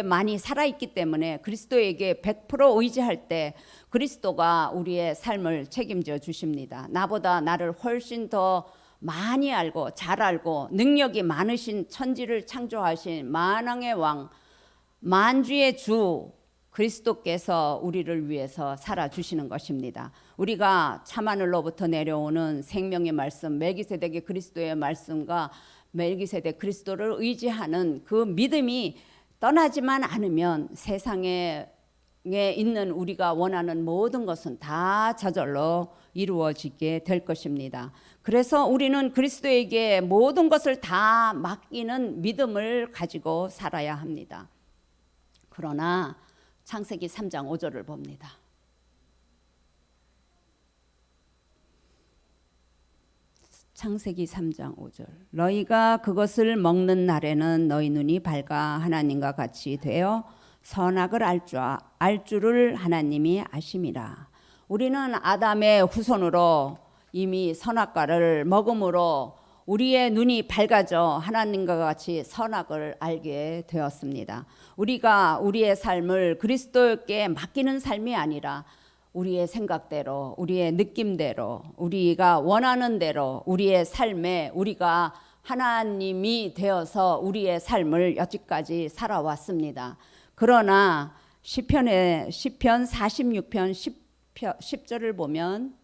만이 살아있기 때문에 그리스도에게 100% 의지할 때 그리스도가 우리의 삶을 책임져 주십니다. 나보다 나를 훨씬 더 많이 알고 잘 알고 능력이 많으신 천지를 창조하신 만왕의 왕 만주의 주 그리스도께서 우리를 위해서 살아주시는 것입니다. 우리가 참하늘로부터 내려오는 생명의 말씀 멜기세덱의 그리스도의 말씀과 멜기세덱 그리스도를 의지하는 그 믿음이 떠나지만 않으면 세상에 있는 우리가 원하는 모든 것은 다 저절로 이루어지게 될 것입니다. 그래서 우리는 그리스도에게 모든 것을 다 맡기는 믿음을 가지고 살아야 합니다. 그러나 창세기 3장 5절을 봅니다. 창세기 3장 5절. 너희가 그것을 먹는 날에는 너희 눈이 밝아 하나님과 같이 되어 선악을 알 줄을 하나님이 아심이라. 우리는 아담의 후손으로 이미 선악과를 먹음으로 우리의 눈이 밝아져 하나님과 같이 선악을 알게 되었습니다. 우리가 우리의 삶을 그리스도께 맡기는 삶이 아니라 우리의 생각대로, 우리의 느낌대로, 우리가 원하는 대로 우리의 삶에 우리가 하나님이 되어서 우리의 삶을 여기까지 살아왔습니다. 그러나 시편 46편 10절을 보면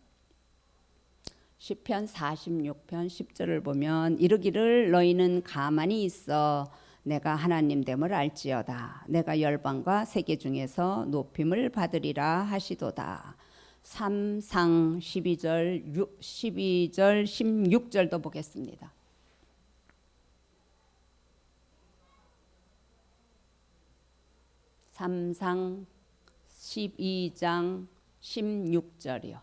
시편 46편 10절을 보면 이르기를 너희는 가만히 있어 내가 하나님 됨을 알지어다. 내가 열방과 세계 중에서 높임을 받으리라 하시도다. 3상 12절 16절도 보겠습니다. 3상 12장 16절이요.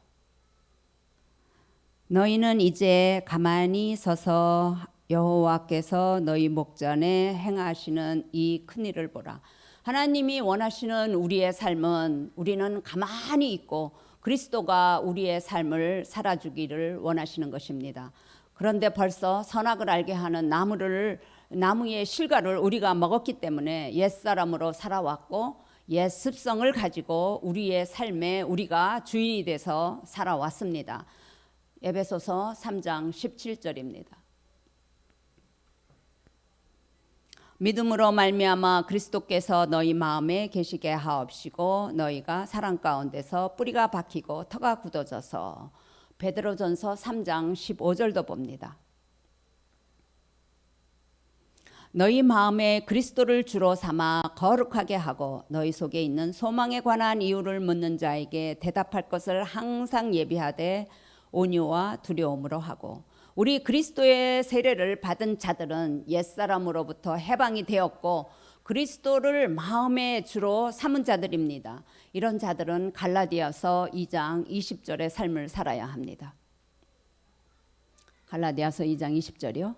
너희는 이제 가만히 서서 여호와께서 너희 목전에 행하시는 이 큰일을 보라. 하나님이 원하시는 우리의 삶은 우리는 가만히 있고 그리스도가 우리의 삶을 살아주기를 원하시는 것입니다. 그런데 벌써 선악을 알게 하는 나무의 실과를 우리가 먹었기 때문에 옛사람으로 살아왔고 옛 습성을 가지고 우리의 삶에 우리가 주인이 돼서 살아왔습니다. 에베소서 3장 17절입니다. 믿음으로 말미암아 그리스도께서 너희 마음에 계시게 하옵시고 너희가 사랑 가운데서 뿌리가 박히고 터가 굳어져서 베드로전서 3장 15절도 봅니다. 너희 마음에 그리스도를 주로 삼아 거룩하게 하고 너희 속에 있는 소망에 관한 이유를 묻는 자에게 대답할 것을 항상 예비하되 온유와 두려움으로 하고, 우리 그리스도의 세례를 받은 자들은 옛사람으로부터 해방이 되었고 그리스도를 마음의 주로 삼은 자들입니다. 이런 자들은 갈라디아서 2장 20절의 삶을 살아야 합니다. 갈라디아서 2장 20절이요.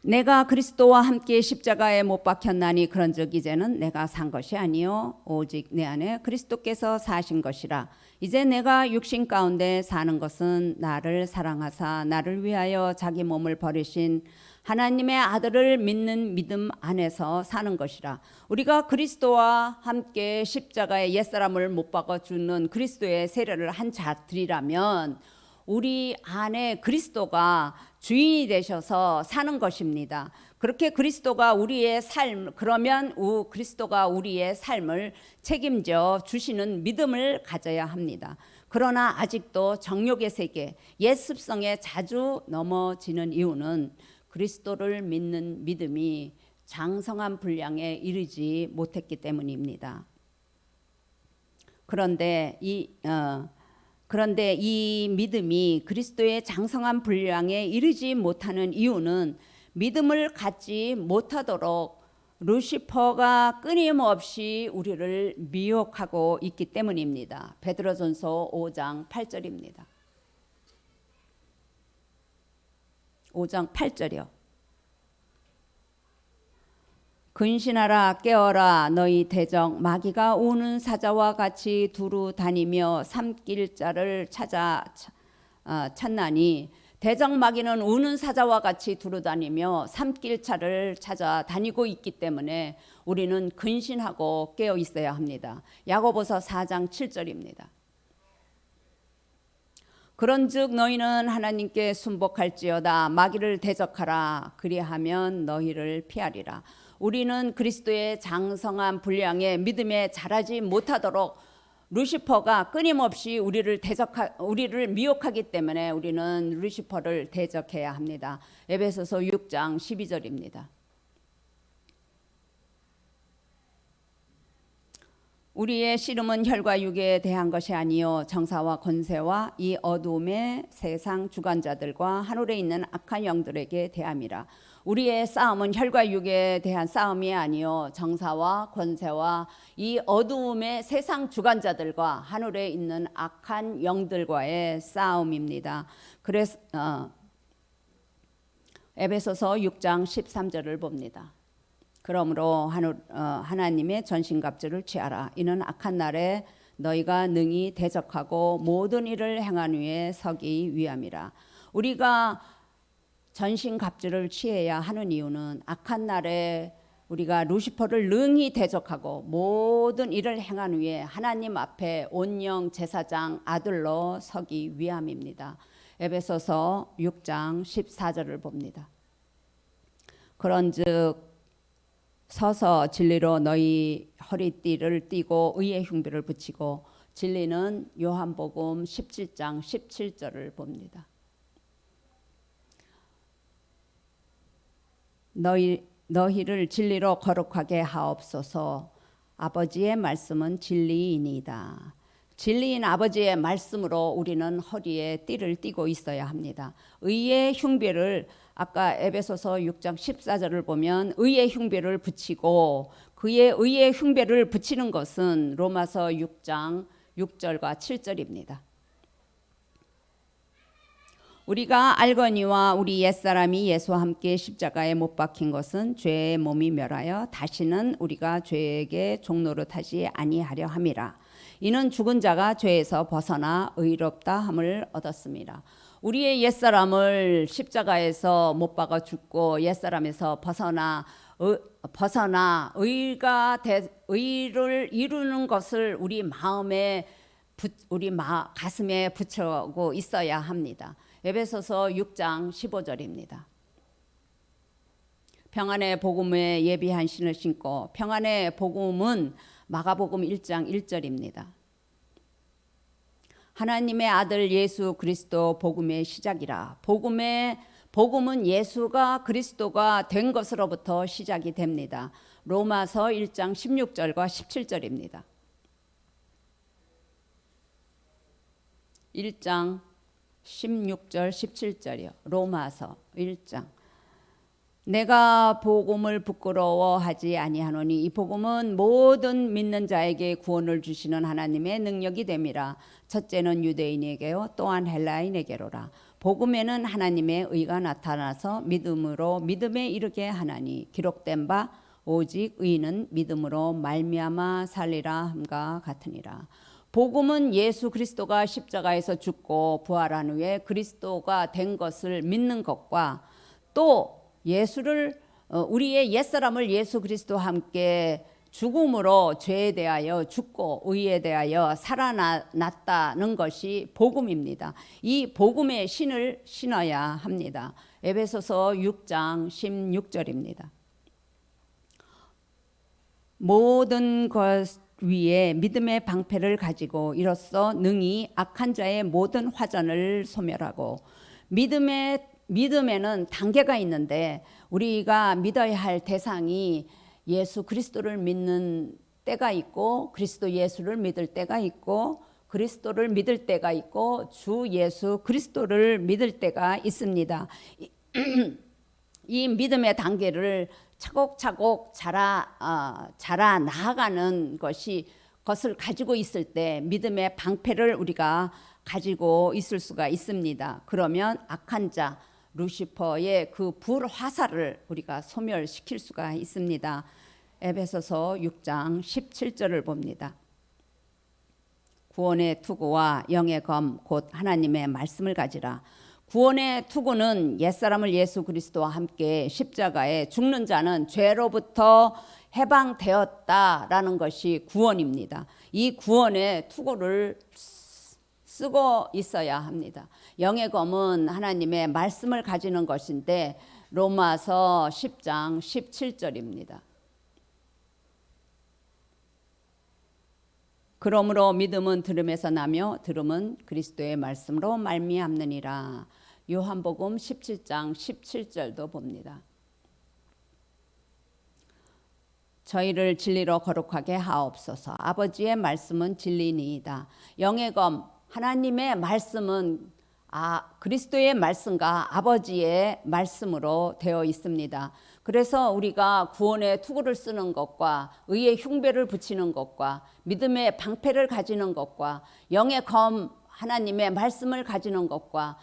내가 그리스도와 함께 십자가에 못 박혔나니 그런즉 이제는 내가 산 것이 아니요 오직 내 안에 그리스도께서 사신 것이라. 이제 내가 육신 가운데 사는 것은 나를 사랑하사 나를 위하여 자기 몸을 버리신 하나님의 아들을 믿는 믿음 안에서 사는 것이라. 우리가 그리스도와 함께 십자가에 옛사람을 못 박아 주는 그리스도의 세례를 한 자들이라면 우리 안에 그리스도가 주인이 되셔서 사는 것입니다. 그렇게 그리스도가 우리의 삶, 그러면 그리스도가 우리의 삶을 책임져 주시는 믿음을 가져야 합니다. 그러나 아직도 정욕의 세계, 옛 습성에 자주 넘어지는 이유는 그리스도를 믿는 믿음이 장성한 분량에 이르지 못했기 때문입니다. 그런데 이 믿음이 그리스도의 장성한 분량에 이르지 못하는 이유는 믿음을 갖지 못하도록 루시퍼가 끊임없이 우리를 미혹하고 있기 때문입니다. 베드로전서 5장 8절입니다. 5장 8절이요. 근신하라 깨어라 너희 대적 마귀가 우는 사자와 같이 두루 다니며 삼킬 자를 찾나니, 대적 마귀는 우는 사자와 같이 두루 다니며 삼킬 자를 찾아 다니고 있기 때문에 우리는 근신하고 깨어 있어야 합니다. 야고보서 4장 7절입니다. 그런즉 너희는 하나님께 순복할지어다 마귀를 대적하라 그리하면 너희를 피하리라. 우리는 그리스도의 장성한 분량의 믿음에 자라지 못하도록 루시퍼가 끊임없이 우리를 미혹하기 때문에 우리는 루시퍼를 대적해야 합니다. 에베소서 6장 12절입니다. 우리의 씨름은 혈과 육에 대한 것이 아니요 정사와 권세와 이 어둠의 세상 주관자들과 하늘에 있는 악한 영들에게 대함이라. 우리의 싸움은 혈과 육에 대한 싸움이 아니요 정사와 권세와 이 어두움의 세상 주관자들과 하늘에 있는 악한 영들과의 싸움입니다. 그래서 에베소서 6장 13절을 봅니다. 그러므로 하나님의 전신갑주를 취하라. 이는 악한 날에 너희가 능히 대적하고 모든 일을 행한 후에 서기 위함이라. 우리가 전신갑주를 취해야 하는 이유는 악한 날에 우리가 루시퍼를 능히 대적하고 모든 일을 행한 후에 하나님 앞에 온영 제사장 아들로 서기 위함입니다. 에베소서 6장 14절을 봅니다. 그런즉 서서 진리로 너희 허리띠를 띠고 의의 흉배를 붙이고, 진리는 요한복음 17장 17절을 봅니다. 너희를 진리로 거룩하게 하옵소서. 아버지의 말씀은 진리이니이다. 진리인 아버지의 말씀으로 우리는 허리에 띠를 띠고 있어야 합니다. 의의 흉배를 아까 에베소서 6장 14절을 보면 의의 흉배를 붙이고, 그의 의의 흉배를 붙이는 것은 로마서 6장 6절과 7절입니다. 우리가 알거니와 우리 옛사람이 예수와 함께 십자가에 못 박힌 것은 죄의 몸이 멸하여 다시는 우리가 죄에게 종노릇하지 아니하려 함이라. 이는 죽은 자가 죄에서 벗어나 의롭다 함을 얻었습니다. 우리의 옛사람을 십자가에서 못 박아 죽고 옛사람에서 벗어나 의를 이루는 것을 우리 가슴에 붙이고 있어야 합니다. 에베소서 6장 15절입니다. 평안의 복음에 예비한 신을 신고, 평안의 복음은 마가복음 1장 1절입니다. 하나님의 아들 예수 그리스도 복음의 시작이라. 복음은 예수가 그리스도가 된 것으로부터 시작이 됩니다. 로마서 1장 16절과 17절입니다. 1장 16절 17절이요. 로마서 1장. 내가 복음을 부끄러워하지 아니하노니 이 복음은 모든 믿는 자에게 구원을 주시는 하나님의 능력이 됨이라. 첫째는 유대인에게요 또한 헬라인에게로라. 복음에는 하나님의 의가 나타나서 믿음으로 믿음에 이르게 하나니 기록된 바 오직 의인은 믿음으로 말미암아 살리라 함과 같으니라. 복음은 예수 그리스도가 십자가에서 죽고 부활한 후에 그리스도가 된 것을 믿는 것과 또 예수를 우리의 옛사람을 예수 그리스도와 함께 죽음으로 죄에 대하여 죽고 의에 대하여 살아났다는 것이 복음입니다. 이 복음의 신을 신어야 합니다. 에베소서 6장 16절입니다. 모든 것 위에 믿음의 방패를 가지고 이로써 능히 악한 자의 모든 화전을 소멸하고 믿음에는 단계가 있는데 우리가 믿어야 할 대상이 예수 그리스도를 믿는 때가 있고 그리스도 예수를 믿을 때가 있고 그리스도를 믿을 때가 있고 주 예수 그리스도를 믿을 때가 있습니다. 이 믿음의 단계를 차곡차곡 자라 나아가는 것을 가지고 있을 때 믿음의 방패를 우리가 가지고 있을 수가 있습니다. 그러면 악한 자 루시퍼의 그 불화살을 우리가 소멸시킬 수가 있습니다. 에베소서 6장 17절을 봅니다. 구원의 투구와 영의 검 곧 하나님의 말씀을 가지라. 구원의 투구는 옛사람을 예수 그리스도와 함께 십자가에 죽는 자는 죄로부터 해방되었다라는 것이 구원입니다. 이 구원의 투구를 쓰고 있어야 합니다. 영의 검은 하나님의 말씀을 가지는 것인데 로마서 10장 17절입니다. 그러므로 믿음은 들음에서 나며 들음은 그리스도의 말씀으로 말미암느니라. 요한복음 17장 17절도 봅니다. 저희를 진리로 거룩하게 하옵소서. 아버지의 말씀은 진리니이다. 영의 검 하나님의 말씀은 그리스도의 말씀과 아버지의 말씀으로 되어 있습니다. 그래서 우리가 구원의 투구를 쓰는 것과 의의 흉배를 붙이는 것과 믿음의 방패를 가지는 것과 영의 검 하나님의 말씀을 가지는 것과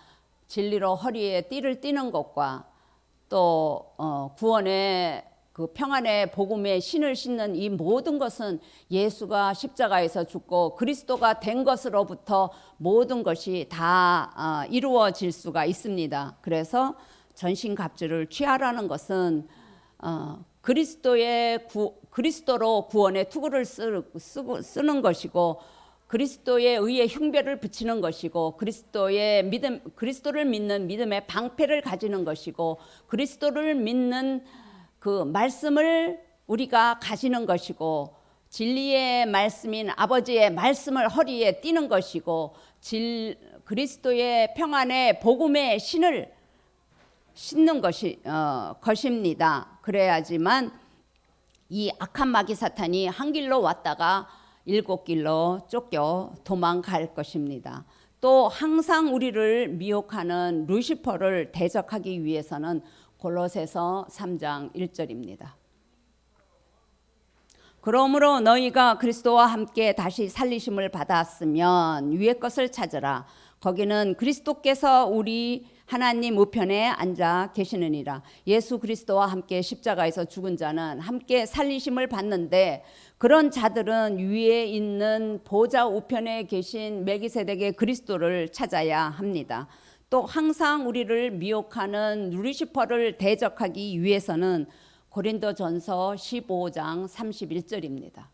진리로 허리에 띠를 띠는 것과 또 구원의 그 평안의 복음의 신을 신는 이 모든 것은 예수가 십자가에서 죽고 그리스도가 된 것으로부터 모든 것이 다 이루어질 수가 있습니다. 그래서 전신갑주를 취하라는 것은 그리스도로 구원의 투구를 쓰는 것이고 그리스도의 의의 흉배를 붙이는 것이고 그리스도를 믿는 믿음의 방패를 가지는 것이고 그리스도를 믿는 그 말씀을 우리가 가지는 것이고 진리의 말씀인 아버지의 말씀을 허리에 띠는 것이고 그리스도의 평안의 복음의 신을 신는 것입니다. 그래야지만 이 악한 마귀 사탄이 한 길로 왔다가 7길로 쫓겨 도망갈 것입니다. 또 항상 우리를 미혹하는 루시퍼를 대적하기 위해서는 골로새서 3장 1절입니다. 그러므로 너희가 그리스도와 함께 다시 살리심을 받았으면 위의 것을 찾으라. 거기는 그리스도께서 우리 하나님 우편에 앉아 계시느니라. 예수 그리스도와 함께 십자가에서 죽은 자는 함께 살리심을 받는데 그런 자들은 위에 있는 보좌 우편에 계신 멜기세덱의 그리스도를 찾아야 합니다. 또 항상 우리를 미혹하는 루시퍼를 대적하기 위해서는 고린도전서 15장 31절입니다.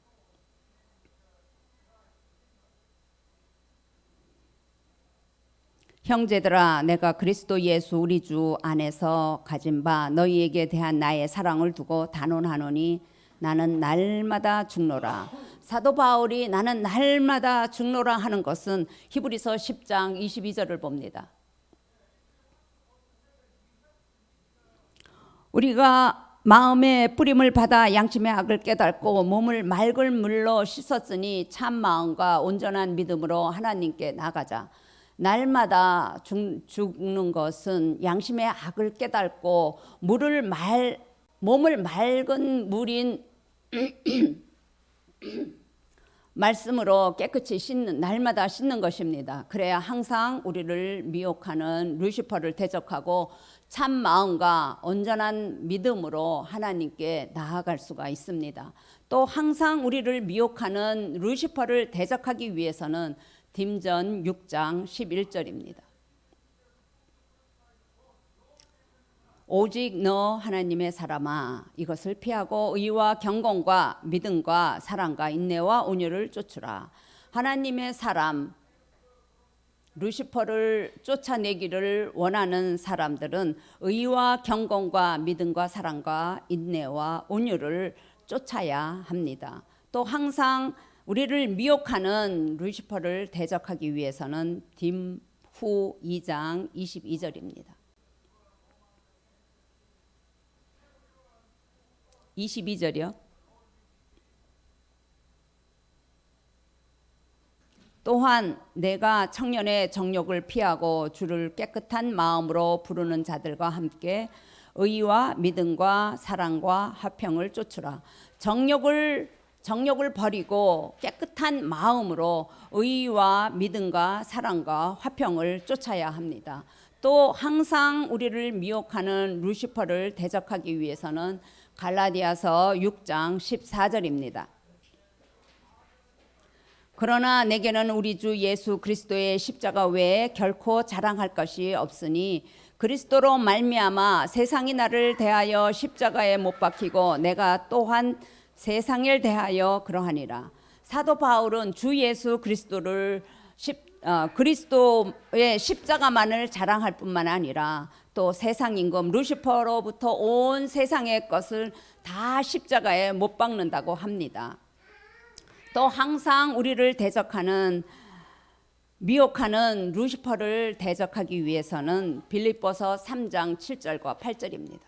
형제들아 내가 그리스도 예수 우리 주 안에서 가진 바 너희에게 대한 나의 사랑을 두고 단언하노니 나는 날마다 죽노라. 사도 바울이 나는 날마다 죽노라 하는 것은 히브리서 10장 22절을 봅니다. 우리가 마음의 뿌림을 받아 양심의 악을 깨닫고 몸을 맑은 물로 씻었으니 참 마음과 온전한 믿음으로 하나님께 나가자. 날마다 죽는 것은 양심의 악을 깨닫고 몸을 맑은 물인 말씀으로 깨끗이 날마다 씻는 것입니다. 그래야 항상 우리를 미혹하는 루시퍼를 대적하고 참 마음과 온전한 믿음으로 하나님께 나아갈 수가 있습니다. 또 항상 우리를 미혹하는 루시퍼를 대적하기 위해서는 딤전 6장 11절입니다. 오직 너 하나님의 사람아 이것을 피하고 의와 경건과 믿음과 사랑과 인내와 온유를 쫓으라. 하나님의 사람 루시퍼를 쫓아내기를 원하는 사람들은 의와 경건과 믿음과 사랑과 인내와 온유를 쫓아야 합니다. 또 항상 우리를 미혹하는 루시퍼를 대적하기 위해서는 딤후 2장 22절입니다. 22절이요. 또한 내가 청년의 정욕을 피하고 주를 깨끗한 마음으로 부르는 자들과 함께 의와 믿음과 사랑과 화평을 쫓으라. 정욕을 버리고 깨끗한 마음으로 의와 믿음과 사랑과 화평을 쫓아야 합니다. 또 항상 우리를 미혹하는 루시퍼를 대적하기 위해서는 갈라디아서 6장 14절입니다. 그러나 내게는 우리 주 예수 그리스도의 십자가 외에 결코 자랑할 것이 없으니 그리스도로 말미암아 세상이 나를 대하여 십자가에 못 박히고 내가 또한 세상을 대하여 그러하니라. 사도 바울은 주 예수 그리스도의 십자가만을 자랑할 뿐만 아니라 또 세상 임금 루시퍼로부터 온 세상의 것을 다 십자가에 못 박는다고 합니다. 또 항상 우리를 미혹하는 루시퍼를 대적하기 위해서는 빌립보서 3장 7절과 8절입니다.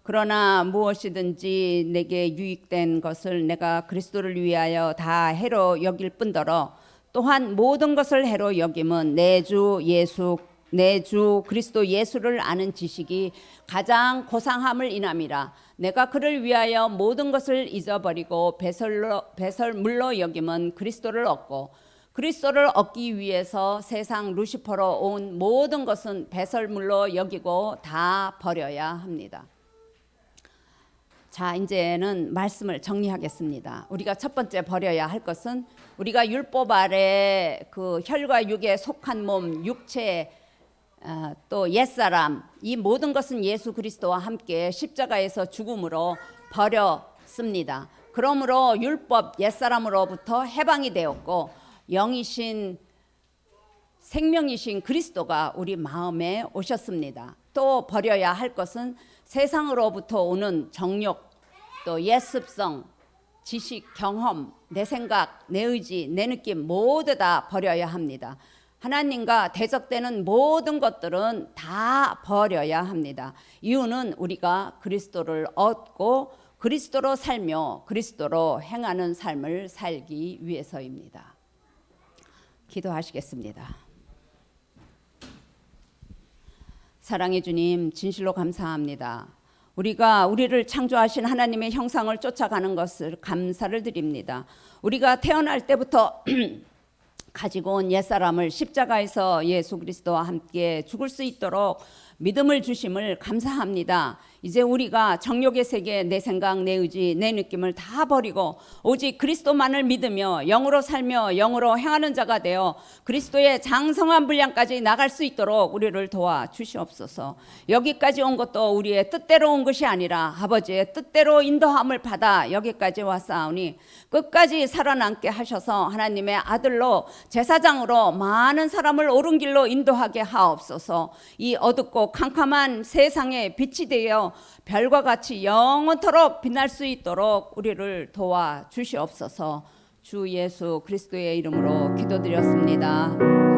그러나 무엇이든지 내게 유익된 것을 내가 그리스도를 위하여 다 해로 여길 뿐더러 또한 모든 것을 해로 여김은 내 주 그리스도 예수를 아는 지식이 가장 고상함을 인함이라. 내가 그를 위하여 모든 것을 잊어버리고 배설물로 여김은 그리스도를 얻고 그리스도를 얻기 위해서 세상 루시퍼로 온 모든 것은 배설물로 여기고 다 버려야 합니다. 자, 이제는 말씀을 정리하겠습니다. 우리가 첫 번째 버려야 할 것은 우리가 율법 아래 그 혈과 육에 속한 몸, 육체, 또 옛사람, 이 모든 것은 예수 그리스도와 함께 십자가에서 죽음으로 버렸습니다. 그러므로 율법 옛사람으로부터 해방이 되었고 영이신 생명이신 그리스도가 우리 마음에 오셨습니다. 또 버려야 할 것은 세상으로부터 오는 정욕, 또 옛습성, 지식, 경험, 내 생각, 내 의지, 내 느낌 모두 다 버려야 합니다. 하나님과 대적되는 모든 것들은 다 버려야 합니다. 이유는 우리가 그리스도를 얻고 그리스도로 살며 그리스도로 행하는 삶을 살기 위해서입니다. 기도하시겠습니다. 사랑의 주님, 진실로 감사합니다. 우리를 창조하신 하나님의 형상을 쫓아가는 것을 감사를 드립니다. 우리가 태어날 때부터 가지고 온 옛사람을 십자가에서 예수 그리스도와 함께 죽을 수 있도록 믿음을 주심을 감사합니다. 이제 우리가 정욕의 세계, 내 생각, 내 의지, 내 느낌을 다 버리고 오직 그리스도만을 믿으며 영으로 살며 영으로 행하는 자가 되어 그리스도의 장성한 분량까지 나갈 수 있도록 우리를 도와 주시옵소서. 여기까지 온 것도 우리의 뜻대로 온 것이 아니라 아버지의 뜻대로 인도함을 받아 여기까지 왔사오니 끝까지 살아남게 하셔서 하나님의 아들로 제사장으로 많은 사람을 옳은 길로 인도하게 하옵소서. 이 어둡고 캄캄한 세상에 빛이 되어 별과 같이 영원토록 빛날 수 있도록 우리를 도와 주시옵소서. 주 예수 그리스도의 이름으로 기도드렸습니다.